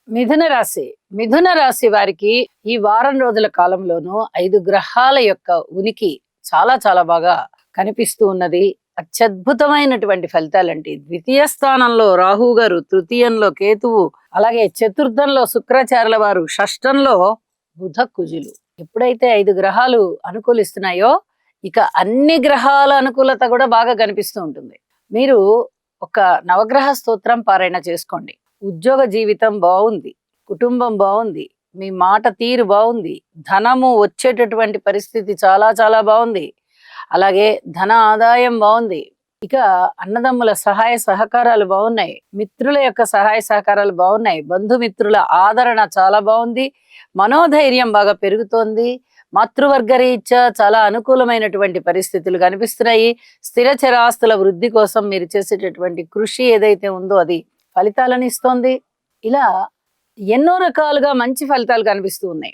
మిథున రాశి మిథున రాశి వారికి ఈ వారం రోజుల కాలంలోనూ 5 గ్రహాల యొక్క ఉనికి చాలా చాలా బాగా కనిపిస్తూ ఉన్నది. అత్యద్భుతమైనటువంటి ఫలితాలండి. ద్వితీయ స్థానంలో రాహు గారు, తృతీయంలో కేతువు, అలాగే చతుర్థంలో శుక్రాచార్యుల వారు, షష్టంలో బుధ కుజులు. ఎప్పుడైతే 5 గ్రహాలు అనుకూలిస్తున్నాయో ఇక అన్ని గ్రహాల అనుకూలత కూడా బాగా కనిపిస్తూ ఉంటుంది. మీరు ఒక నవగ్రహ స్తోత్రం పారాయణ చేసుకోండి. ఉద్యోగ జీవితం బాగుంది, కుటుంబం బాగుంది, మీ మాట తీరు బాగుంది, ధనము వచ్చేటటువంటి పరిస్థితి చాలా చాలా బాగుంది, అలాగే ధన ఆదాయం బాగుంది. ఇక అన్నదమ్ముల సహాయ సహకారాలు బాగున్నాయి, మిత్రుల యొక్క సహాయ సహకారాలు బాగున్నాయి, బంధుమిత్రుల ఆదరణ చాలా బాగుంది, మనోధైర్యం బాగా పెరుగుతోంది, మాతృవర్గ రీత్యా చాలా అనుకూలమైనటువంటి పరిస్థితులు కనిపిస్తున్నాయి. స్థిర చరాస్తుల వృద్ధి కోసం మీరు చేసేటటువంటి కృషి ఏదైతే ఉందో అది ఫలితాలను ఇస్తోంది. ఇలా ఎన్నో రకాలుగా మంచి ఫలితాలు కనిపిస్తూ ఉన్నాయి.